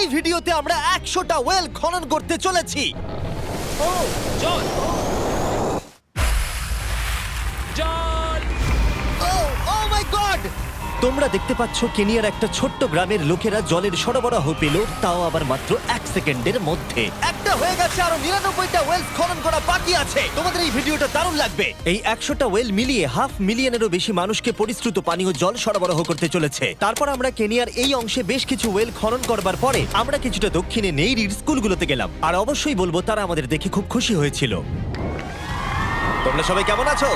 এই ভিডিওতে আমরা 100টা ওয়েল খনন করতে চলেছি। ও জল জল ও মাই গড! তোমরা দেখতে পাচ্ছ কেনিয়ার একটা ছোট্ট গ্রামের লোকেরা জলের সরবরাহ পেল, তাও আবার মাত্র 1 সেকেন্ডের মধ্যে। একটা হয়ে গেছে, আরো 99টা ওয়েল খনন করা বাকি আছে। তোমাদের এই ভিডিওটা দারুণ লাগবে। এই 100টা ওয়েল মিলিয়ে 500,000-এরও বেশি মানুষকে পরিশ্রুত পানীয় জল সরবরাহ করতে চলেছে। তারপর আমরা কেনিয়ার এই অংশে বেশ কিছু ওয়েল খনন করবার পরে আমরা কিছুটা দক্ষিণে নেইরির স্কুলগুলোতে গেলাম, আর অবশ্যই বলবো তারা আমাদের দেখে খুব খুশি হয়েছিল। তোমরা সবাই কেমন আছো?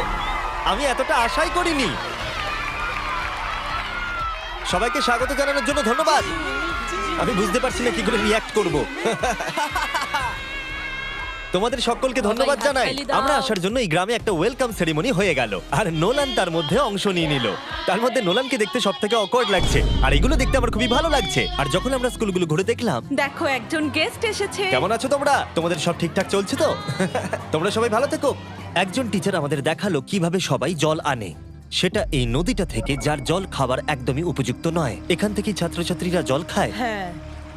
আমি এতটা আশাই করিনি। সবাইকে স্বাগত জানানোর জন্য ধন্যবাদ। আমি বুঝতে পারছি না কি করে রিঅ্যাক্ট করব। তোমাদের সকলকে ধন্যবাদ জানাই। আমরা আসার জন্য এই গ্রামে একটা ওয়েলকাম সেরিমনি হয়ে গেল, আর নোলান তার মধ্যে অংশ নিয়ে নিল। তার মধ্যে নোলানকে দেখতে সবথেকে অকওয়ার্ড লাগছে, আর এগুলো দেখতে আমার খুবই ভালো লাগছে। আর যখন আমরা স্কুলগুলো ঘুরে দেখলাম, দেখো একজন গেস্ট এসেছে। কেমন আছো তোমরা? তোমাদের সব ঠিকঠাক চলছে তো? তোমরা সবাই ভালো থেকো। একজন টিচার আমাদের দেখালো কিভাবে সবাই জল আনে। সেটা এই নদীটা থেকে, যার জল খাবার একদমই উপযুক্ত নয়। এখান থেকে ছাত্রছাত্রীরা জল খায়। হ্যাঁ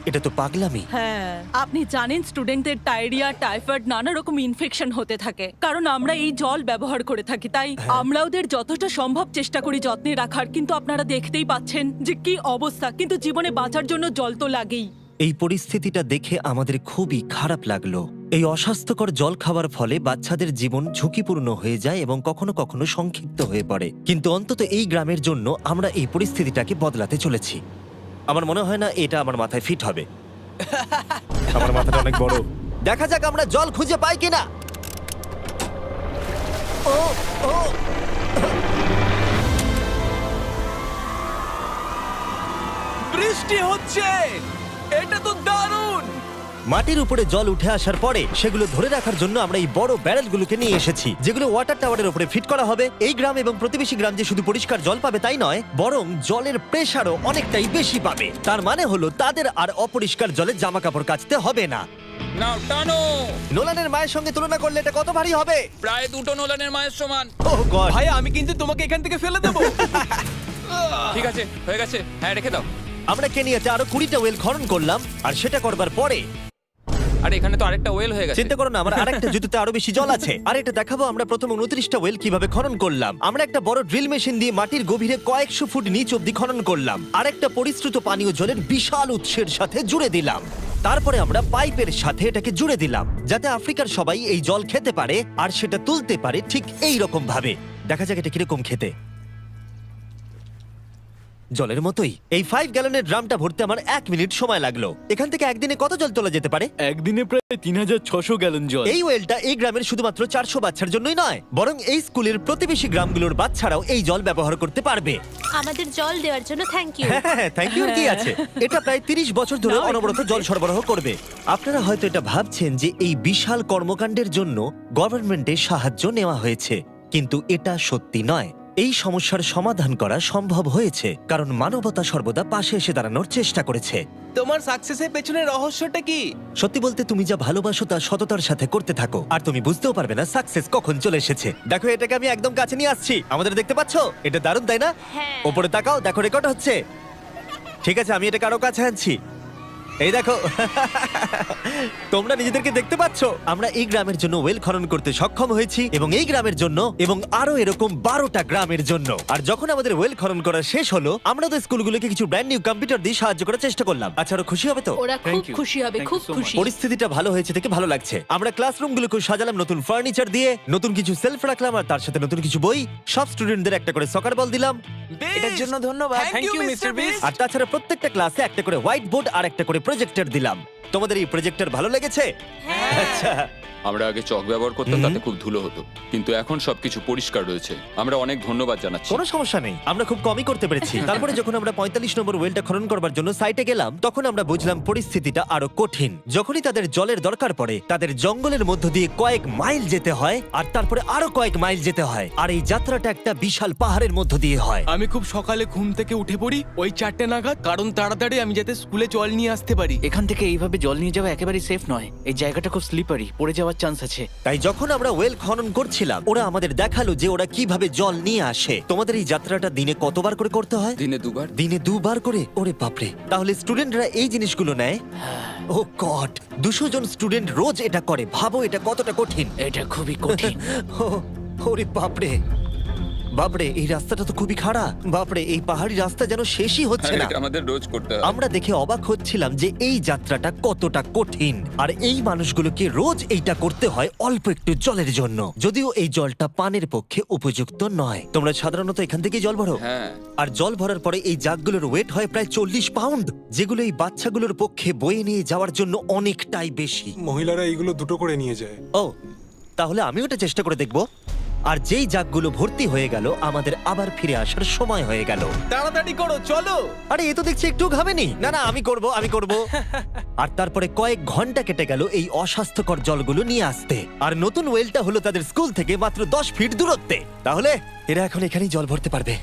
এটা তো পাগলামি। হ্যাঁ, আপনি জানেন স্টুডেন্টদের ডায়রিয়া, টাইফয়েড, নানা রকম ইনফেকশন হতে থাকে, কারণ আমরা এই জল ব্যবহার করে থাকি। তাই আমরা ওদের যতটা সম্ভব চেষ্টা করি যত্নে রাখার, কিন্তু আপনারা দেখতেই পাচ্ছেন যে কি অবস্থা। কিন্তু জীবনে বাঁচার জন্য জল তো লাগেই। এই পরিস্থিতিটা দেখে আমাদের খুবই খারাপ লাগলো। এই অস্বাস্থ্যকর জল খাওয়ার ফলে বাচ্চাদের জীবন ঝুঁকিপূর্ণ হয়ে যায় এবং কখনো কখনো সংক্ষিপ্ত হয়ে পড়ে। কিন্তু অন্তত এই গ্রামের জন্য আমরা এই পরিস্থিতিটাকে বদলাতে চলেছি। আমার মনে হয় না এটা আমার মাথায় ফিট হবে। আমার মাথাটা অনেক বড়। দেখা যাক আমরা জল খুঁজে পাই কিনা। ও ও বৃষ্টি হচ্ছে, এটা তো দারুণ। মাটির উপরে জল উঠে আসার পরে সেগুলো ধরে রাখার জন্য আমরা এই বড় ব্যারেলগুলোকে নিয়ে এসেছি, যেগুলো ওয়াটার টাওয়ারের উপরে ফিট করা হবে। এই গ্রাম এবং প্রতিবেশী গ্রাম যে শুধু পরিষ্কার জল পাবে তাই নয়, বরং জলের প্রেসারও অনেকটাই বেশি পাবে। তার মানে হলো তাদের আর অপরিষ্কার জলে জামা কাপড় কাচতে হবে না। নাও টানো। নোলানের মায়ের সঙ্গে তুলনা করলে এটা কত ভারী হবে? প্রায় 2টো নোলানের মায়ের সমান। ওহ গড! ভাই আমি কিন্তু তোমাকে এখান থেকে ফেলে দেবো। ঠিক আছে, হয়ে গেছে। হ্যাঁ, রেখে দাও। আমরা কেনিয়াতে আরো 20টা ওয়েল খনন করলাম, আর সেটা করবার পরে আরে এখানে তো আরেকটা ওয়েল হয়ে গেছে। চিন্তা করো না, আমার আরেকটা জুতোতে আরো বেশি জল আছে। আর এটা দেখাবো আমরা প্রথম 29টা ওয়েল কিভাবে খনন করলাম। আমরা একটা বড় ড্রিল মেশিন দিয়ে মাটির গভীরে কয়েকশো ফুট নিচ অব্দি খনন করলাম, আর একটা পরিশ্রুত পানীয় জলের বিশাল উৎসের সাথে জুড়ে দিলাম। তারপরে আমরা পাইপের সাথে এটাকে জুড়ে দিলাম, যাতে আফ্রিকার সবাই এই জল খেতে পারে আর সেটা তুলতে পারে ঠিক এই রকম ভাবে। দেখা যাক এটা কিরকম খেতে। জলের মতোই। এই 5 গ্যালনের ড্রামটা ভরতে আমার 1 মিনিট সময় লাগলো। এখান থেকে একদিনে কত জল তোলা যেতে পারে? একদিনে প্রায় 3600 গ্যালন জল। এই ওয়েলটা এই গ্রামের শুধুমাত্র 400 বাচ্চার জন্যই নয়, বরং এই স্কুলের প্রতিবেশী গ্রামগুলোর বাচ্চারাও এই জল ব্যবহার করতে পারবে। আমাদের জল দেওয়ার জন্য থ্যাংক ইউ। হ্যাঁ, থ্যাংক ইউ কি আছে। এটা প্রায় 30 বছর ধরে অনবরত জল সরবরাহ করবে। আপনারা হয়তো এটা ভাবছেন যে এই বিশাল কর্মকাণ্ডের জন্য গভর্নমেন্টের সাহায্য নেওয়া হয়েছে, কিন্তু এটা সত্যি নয়। এই সমস্যার সমাধান করা সম্ভব হয়েছে কারণ মানবতা সর্বদা পাশে এসে দাঁড়ানোর চেষ্টা করেছে। তোমার সাকসেসের পেছনে রহস্যটা কি? সত্যি বলতে, তুমি যা ভালোবাসো তা সততার সাথে করতে থাকো, আর তুমি বুঝতেও পারবে না সাকসেস কখন চলে এসেছে। দেখো, এটাকে আমি একদম কাছে নিয়ে আসছি। আমাদের দেখতে পাচ্ছো? এটা দারুণ, তাই না? হ্যাঁ। ওপরে তাকাও, দেখো রেকর্ড হচ্ছে। ঠিক আছে, আমি এটাকে আরো কাছে আনছি। এই দেখো, তোমরা নিজেদেরকে দেখতে পাচ্ছ? আমরা এই গ্রামের জন্য ওয়েল খনন করতে সক্ষম হয়েছি, এবং এই গ্রামের জন্য এবং আরো এরকম 12টা গ্রামের জন্য। আর যখন আমাদের ওয়েল খনন করা শেষ হলো, আমরা তো স্কুলগুলোকে কিছু ব্র্যান্ড নিউ কম্পিউটার দিয়ে সাহায্য করার চেষ্টা করলাম। আচ্ছা, আরো খুশি হবে তো? ওরা খুব Thank you. খুশি হবে, Thank খুব you so খুশি। পরিস্থিতিটা ভালো হয়েছে থেকে ভালো লাগছে। আমরা ক্লাসরুমগুলোকে সাজালাম নতুন ফার্নিচার দিয়ে, নতুন কিছু সেলফ রাখলাম, আর তার সাথে নতুন কিছু বই। সব স্টুডেন্টদের একটা করে সকার বল দিলাম। এটার জন্য ধন্যবাদ। Thank you, Mr. Beast. আর তাছাড়া প্রত্যেকটা ক্লাসে একটা করে হোয়াইট বোর্ড আর একটা করে প্রজেক্টর দিলাম। তোমাদের এই প্রজেক্টর ভালো লেগেছে? আচ্ছা, আমরা আগে চক ব্যবহার করতাম, তাতে খুব ধুলো হতো, কিন্তু এখন সবকিছু পরিষ্কার রয়েছে। আমরা অনেক ধন্যবাদ জানাচ্ছি। কোনো সমস্যা নেই, আমরা খুব কমই করতে পেরেছি। তারপরে যখন আমরা 45 নম্বর ওয়েলটা খনন করবার জন্য সাইটে গেলাম, তখন আমরা বুঝলাম পরিস্থিতিটা আরো কঠিন। যখনই তাদের জলের দরকার পড়ে, তাদের জঙ্গলের মধ্য দিয়ে কয়েক মাইল যেতে হয়, আর তারপরে আরো কয়েক মাইল যেতে হয়, আর এই যাত্রাটা একটা বিশাল পাহাড়ের মধ্য দিয়ে হয়। আমি খুব সকালে ঘুম থেকে উঠে পড়ি ওই 4টে নাগাদ, কারণ তাড়াতাড়ি আমি যাতে স্কুলে জল নিয়ে আসতে পারি। এখান থেকে এইভাবে জল নিয়ে যাওয়া একেবারেই সেফ নয়। এই জায়গাটা খুব স্লিপারি, পড়ে যাওয়ার চান্স আছে। তাই যখন আমরা ওয়েল খনন করছিলাম ওরা আমাদের দেখালো যে ওরা কিভাবে জল নিয়ে আসে। তোমাদের এই যাত্রাটা দিনে কতবার করে করতে হয়? দিনে 2 বার। দিনে 2 বার করে? ওরে বাপরে, তাহলে স্টুডেন্টরা এই জিনিসগুলো নেয়? ও গড, 200 জন স্টুডেন্ট রোজ এটা করে। ভাবো এটা কতটা কঠিন। এটা খুবই কঠিন। ওরে বাপরে বাপরে, এই রাস্তাটা তো খুবই খারাপ। বাপরে, এই পাহাড়ি রাস্তা যেন শেষই হচ্ছে না। এটা আমাদের রোজ করতে হয়। আমরা দেখে অবাক হচ্ছিলাম যে এই যাত্রাটা কতটা কঠিন, আর এই মানুষগুলোকে রোজ এইটা করতে হয় অল্প একটু জলের জন্য। যদিও এই জলটা পানের পক্ষে উপযুক্ত নয়। তোমরা সাধারণত এখান থেকে জল ভরো, হ্যাঁ। আর জল ভরার পরে এই জাগগুলোর ওয়েট হয় প্রায় 40 পাউন্ড, যেগুলো এই বাচ্চাগুলোর পক্ষে বয়ে নিয়ে যাওয়ার জন্য অনেকটাই বেশি। মহিলারা এইগুলো দুটো করে নিয়ে যায়। ও, তাহলে আমিও এটা চেষ্টা করে দেখব। আর যেই জাগগুলো ভর্তি হয়ে গেল, আমাদের আবার ফিরে আসার সময় হয়ে গেল। তাড়াতাড়ি করো, চলো। আরে এ তো দেখছি একটু ঘামেনি। না না, আমি করব। আর তারপরে কয়েক ঘন্টা কেটে গেল এই অস্বাস্থ্যকর জলগুলো নিয়ে আসতে। আর নতুন ওয়েলটা হলো তাদের স্কুল থেকে মাত্র 10 ফিট দূরত্বে। তাহলে এরা এখন এখানেই জল ভরতে পারবে।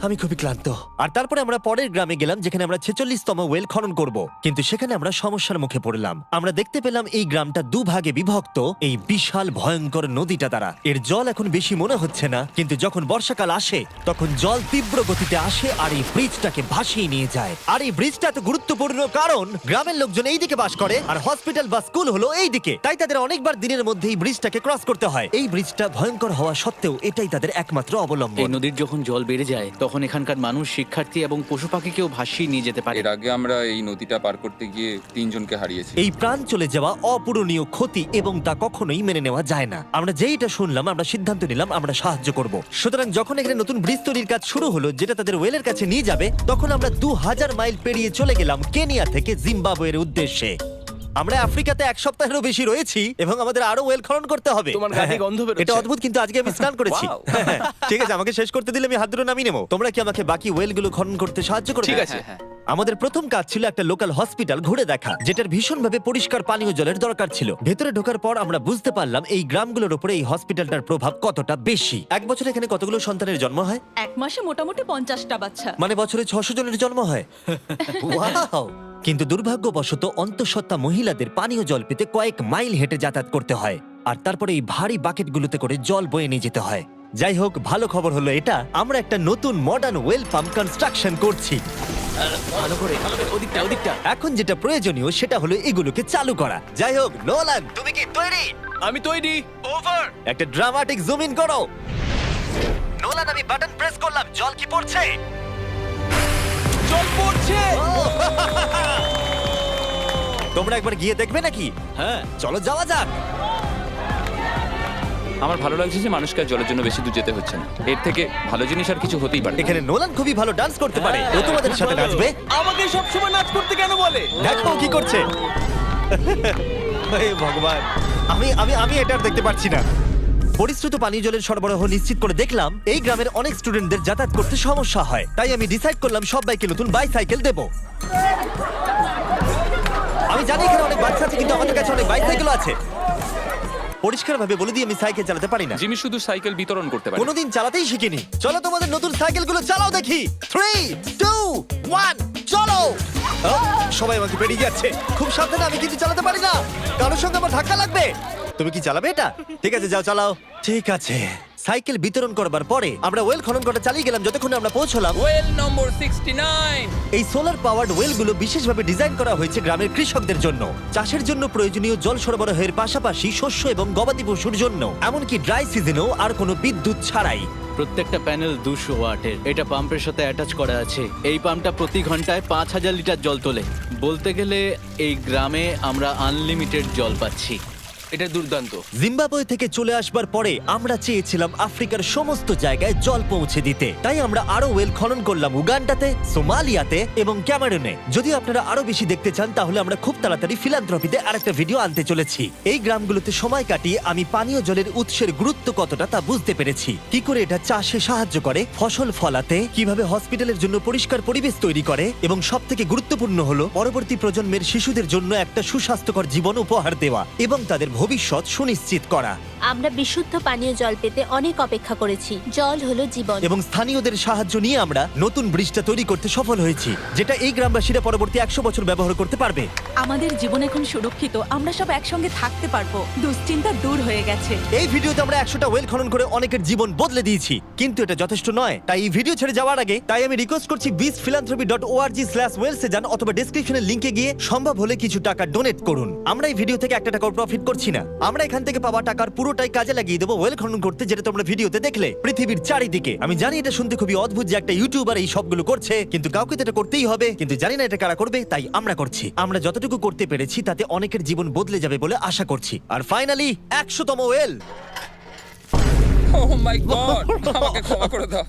আমি খুবই ক্লান্ত। আর তারপরে আমরা পরের গ্রামে গেলাম, যেখানে আমরা 46তম ওয়েল খনন করব। কিন্তু সেখানে আমরা সমস্যার মুখে পড়লাম। আমরা দেখতে পেলাম এই গ্রামটা 2 ভাগে বিভক্ত এই বিশাল ভয়ঙ্কর নদীটা দ্বারা। এর জল এখন বেশি মনে হচ্ছে না, কিন্তু যখন বর্ষাকাল আসে তখন জল তীব্র গতিতে আসে আর এই ব্রিজটাকে ভাসিয়ে নিয়ে যায়। আর এই ব্রিজটা এত গুরুত্বপূর্ণ কারণ গ্রামের লোকজন এই দিকে বাস করে আর হসপিটাল বা স্কুল হলো এই দিকে। তাই তাদের অনেকবার দিনের মধ্যে এই ব্রিজটাকে ক্রস করতে হয়। এই ব্রিজটা ভয়ঙ্কর হওয়া সত্ত্বেও এটাই তাদের একমাত্র এই অবলম্বন। নদীর যখন জল বেড়ে যায় তখন এখানকার মানুষ, শিক্ষার্থী এবং পশু পাখিকেও ভাসিয়ে নিয়ে যেতে পারে। এর আগে আমরা এই নদীটা পার করতে গিয়ে 3 জনকে হারিয়েছি। এই প্রাণ চলে যাওয়া অপূরণীয় ক্ষতি, এবং তা কখনোই মেনে নেওয়া যায় না। আমরা যেইটা শুনলাম আমরা সিদ্ধান্ত নিলাম আমরা সাহায্য করব। সুতরাং যখন এখানে নতুন ব্রিজ তৈরির কাজ শুরু হলো, যেটা তাদের ওয়েলের কাছে নিয়ে যাবে, তখন আমরা 2000 মাইল পেরিয়ে চলে গেলাম কেনিয়া থেকে জিম্বাবুয়ের উদ্দেশ্যে। আমরা আফ্রিকাতে 1 সপ্তাহেরও বেশি রয়েছি এবং আমাদের আরো ওয়েল খনন করতে হবে। তোমার গাড়ি গন্ধ বেরোচ্ছে। এটা অদ্ভুত, কিন্তু আজকে আমি স্নান করেছি। ঠিক আছে, আমাকে শেষ করতে দিলে আমি হাত দুটো নামিয়ে নেবো। তোমরা কি আমাকে বাকি ওয়েলগুলো খনন করতে সাহায্য করবে? ঠিক আছে। আমাদের প্রথম কাজ ছিল একটা লোকাল হসপিটাল ঘুরে দেখা, যেটার ভীষণভাবে পরিষ্কার পানীয় জলের দরকার ছিল। ভেতরে ঢোকার পর আমরা বুঝতে পারলাম এই গ্রামগুলোর উপরে এই হসপিটালটার প্রভাব কতটা বেশি। 1 বছরে এখানে কতগুলো সন্তানের জন্ম হয়? 1 মাসে মোটামুটি 50টা বাচ্চা। মানে বছরে 600 জনের জন্ম হয়। ওয়াও! কিন্তু দুর্ভাগ্যবশত অন্তঃসত্ত্বা মহিলাদের পানীয় জল পেতে কয়েক মাইল হেঁটে যাতায়াত করতে হয়, আর তারপরে এই ভারী বাকেটগুলোতে করে জল বয়ে নিয়ে যেতে হয়। যাই হোক, ভালো খবর হলো এটা, আমরা একটা নতুন মডার্ন ওয়েল পাম্প কনস্ট্রাকশন করছি। ভালো করে, ওদিকটা। এখন যেটা প্রয়োজনীয় সেটা হলো এগুলোকে চালু করা। যাই হোক, নোলান, তুমি কি তৈরি? আমি তৈরি। ওভার! একটা ড্রামাটিক জুম ইন করো। নোলান, আমি বাটন প্রেস করলাম, জল কি পড়ছে? জল পড়ছে। তোমরা একবার গিয়ে দেখবে নাকি? হ্যাঁ, চলো যাওয়া যাক। আমার ভালো লাগছে যে মানুষকে আর জলের জন্য বেশি দূর যেতে হচ্ছে না। এর থেকে ভালো জিনিস আর কিছু হতেই পারে না। এখানে নোলান খুবই ভালো ডান্স করতে পারে। ও তোমাদের সাথে নাচবে। আমাকে সব সময় নাচ করতে কেন বলে? দেখো কি করছে। হে ভগবান, আমি আমি আমি এটা আর দেখতে পাচ্ছি না। পরিশ্রুত পানীয় জলের সরবরাহ নিশ্চিত করে দেখলাম এই গ্রামের অনেক স্টুডেন্টদের যাতায়াত করতে সমস্যা হয়। তাই আমি ডিসাইড করলাম সবাইকে নতুন বাইসাইকেল দেব। আমি জানি এখানে অনেক বাচ্চা আছে, কিন্তু আমাদের কাছে অনেক বাইসাইকেল আছে। পরিষ্কারভাবে বলে দিই আমি সাইকেল চালাতে পারি না। জিমি শুধু সাইকেল বিতরণ করতে পারে। কোনোদিন চালাতেই শিখিনি। চলো তোমাদের নতুন সাইকেলগুলো চালাও দেখি। 3, 2, 1, চলো। সবাই আমাকে পেরিয়ে যাচ্ছে। খুব সাবধানে, আমি কিন্তু চালাতে পারি না। কারোর সঙ্গে আমার ধাক্কা লাগবে। তুমি কি চালাবে এটা? ঠিক আছে, যাও চালাও। ঠিক আছে। সাইকেল বিতরণ করবার পরে আমরা ওয়েল খনন করা চালিয়ে গেলাম যতক্ষণ আমরা পৌঁছলাম ওয়েল নম্বর 69। এই সোলার পাওয়ার্ড ওয়েলগুলো বিশেষভাবে ডিজাইন করা হয়েছে গ্রামের কৃষকদের জন্য। চাষের জন্য প্রয়োজনীয় জল সরবরাহের পাশাপাশি শস্য এবং গবাদি পশুর জন্য, এমনকি ড্রাই সিজনেও আর কোনো বিদ্যুৎ ছাড়াই। প্রত্যেকটা প্যানেল 200 ওয়াটের। এটা পাম্পের সাথে অ্যাটাচ করা আছে। এই পাম্পটা প্রতি ঘন্টায় 5000 লিটার জল তোলে। বলতে গেলে এই গ্রামে আমরা আনলিমিটেড জল পাচ্ছি। এটা দুর্দান্ত। জিম্বাবুয়ে থেকে চলে আসবার পরে আমরা চেয়েছিলাম আফ্রিকার সমস্ত জায়গায় জল পৌঁছে দিতে। তাই আমরা আরো ওয়েল খনন করলাম উগান্ডাতে, সোমালিয়াতে এবং ক্যামেরুনে। যদি আপনারা আরো বেশি দেখতে চান তাহলে আমরা খুব তাড়াতাড়ি ফিলান্থ্রপিতে আরেকটা ভিডিও আনতে চলেছি। এই গ্রামগুলোতে সময় কাটিয়ে আমি পানীয় জলের উৎসের গুরুত্ব কতটা তা বুঝতে পেরেছি। কি করে এটা চাষে সাহায্য করে, ফসল ফলাতে, কিভাবে হসপিটালের জন্য পরিষ্কার পরিবেশ তৈরি করে, এবং সবথেকে গুরুত্বপূর্ণ হলো পরবর্তী প্রজন্মের শিশুদের জন্য একটা সুস্বাস্থ্যকর জীবন উপহার দেওয়া এবং তাদের ভবিষ্যৎ সুনিশ্চিত করা আমরা বিশুদ্ধ পানীয় জল পেতে অনেক অপেক্ষা করেছি। জল হলো জীবন। এবং স্থানীয়দের সাহায্য নিয়ে আমরা নতুন ব্রিজটা তৈরি করতে সফল হয়েছি, যেটা এই গ্রামবাসীরা পরবর্তী 100 বছর ব্যবহার করতে পারবে। আমাদের জীবন এখন সুরক্ষিত, আমরা সব একসঙ্গে থাকতে পারবো, দুশ্চিন্তা দূর হয়ে গেছে। এই ভিডিওতে আমরা 100টা ওয়েল খনন করে অনেকের জীবন বদলে দিয়েছি, কিন্তু এটা যথেষ্ট নয়। তাই এই ভিডিও ছেড়ে যাওয়ার আগে আমি রিকোয়েস্ট করছি beastphilanthropy.org/wales এ যান অথবা ডেসক্রিপশনের লিংকে গিয়ে সম্ভব হলে কিছু টাকা ডোনেট করুন। আমরা এই ভিডিও থেকে 1 টাকাও প্রফিট করছি না। আমরা এখান থেকে পাওয়া টাকার পুরোটাই কাজে লাগিয়ে দেবো ওয়েল খনন করতে, যেটা তোমরা ভিডিওতে দেখলে পৃথিবীর চারিদিকে। আমি জানি এটা শুনতে খুবই অদ্ভুত যে একটা ইউটিউবার এই সবগুলো করছে, কিন্তু কাউকে তো এটা করতেই হবে। কিন্তু জানি না এটা কারা করবে, তাই আমরা করছি। আমরা যতটুকু করতে পেরেছি তাতে অনেকের জীবন বদলে যাবে বলে আশা করছি। আর ফাইনালি 100তম ওয়েল। ও মাই গড, আমাকে ক্ষমা করে দাও।